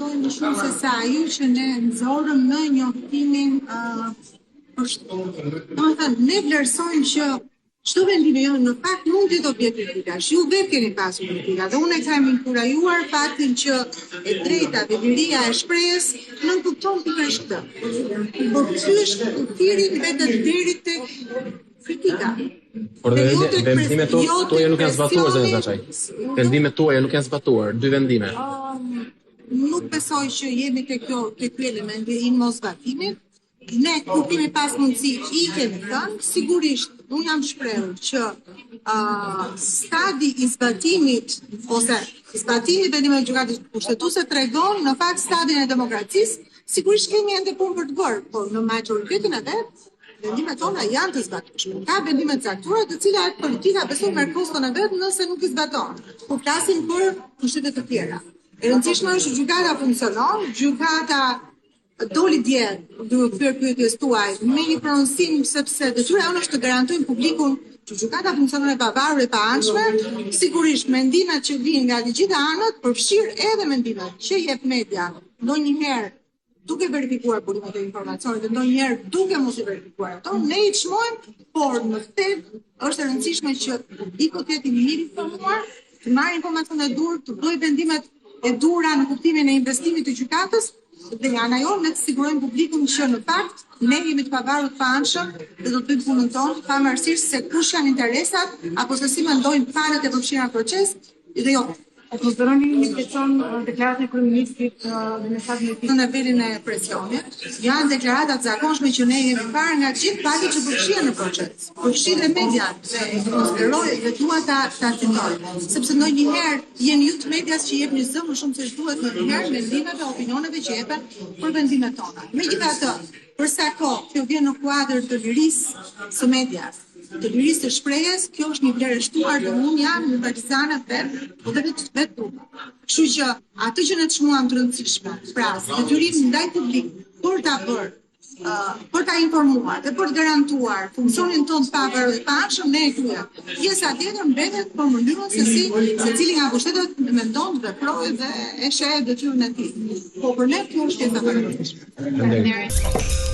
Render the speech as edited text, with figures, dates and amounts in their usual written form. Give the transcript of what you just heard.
kuptoj më shumë se sa ajo që ne nxorëm në njoftimin ne vlerësojmë që çdo vendimi jonë në fakt mund të jetë objekt kritikash. Ju vetë keni pasur kritika dhe unë e kam inkurajuar faktin që e drejta dhe liria e shprehjes nuk kupton pikërisht këtë. Por ky është thirrje vetë deri tek kritika. Por vendimet tuaja nuk janë zbatuar zënë Zaçaj. Vendimet tuaja nuk janë zbatuar, 2 vendime. Nuk besoj që jemi te ky element i mosbatimit. Ne kur kemi pas mundësi i kemi thënë, sigurisht unë jam shprehur që stadi i zbatimit ose zbatimi vendimeve të gjykatës kushtetuese tregon në fakt stadin e demokracisë, sigurisht kemi ende punë për të bërë, por në majoritetin e vet vendimet tona janë të zbatueshme. Ka vendime të caktuara të cilat politika besoj merr koston e vet nëse nuk i zbaton. Po flasim për kushtete të tjera. E rëndësishme është gjykata funksionon, gjykata doli dje duke kthyer pyetjes tuaj me një pronësim sepse detyra jonë është të garantojmë publikun që gjykata funksionon e pavarur e paanshme, sigurisht mendimet që vijnë nga të gjitha anët, përfshirë edhe mendimet që jep media, ndonjëherë duke verifikuar burimet e informacionit dhe ndonjëherë duke mos i verifikuar ato, ne i çmojmë, por në fakt është e rëndësishme që publiku të jetë i mirë informuar, të marrë informacionet e dur, të bëjë vendimet e dura në kuptimin e investimit të gjykatës. Dhe nga ana jonë ne të sigurojmë publikun që në fakt ne jemi të pavarur të paanshëm dhe do të bëjmë punën tonë pavarësisht se kush janë interesat apo se si mendojnë palët e përfshira në proces dhe jo. A konsideroni një presion deklaratën e kryeministrit dhe mesazhin e tij në nivelin e presionit? Janë deklarata të zakonshme që ne jemi parë nga gjithë palët që përfshihen në proces. Përfshin dhe media dhe konsideroj dhe dua ta citoj, sepse ndonjëherë janë ju të medias që jepni zë më shumë se ç'duhet ndonjëherë mendimeve, opinioneve që jepen për vendimet tona. Megjithatë, për sa kohë kjo vjen në kuadër të lirisë së medias, të lirisë të shprehjes, kjo është një vlerë e shtuar dhe unë jam një partizane dhe vetë. Kështu që atë që ne çmuam të rëndësishme, pra detyrim ndaj publikut për ta bërë, për ta informuar dhe për të garantuar funksionin tonë të pavarur dhe paanshëm, ne e kryejmë. Pjesa tjetër mbetet për mënyrën se si secili nga pushtetet mendon, veprojë dhe e sheh detyrën e tij. Po për ne kjo është pjesa e rëndësishme.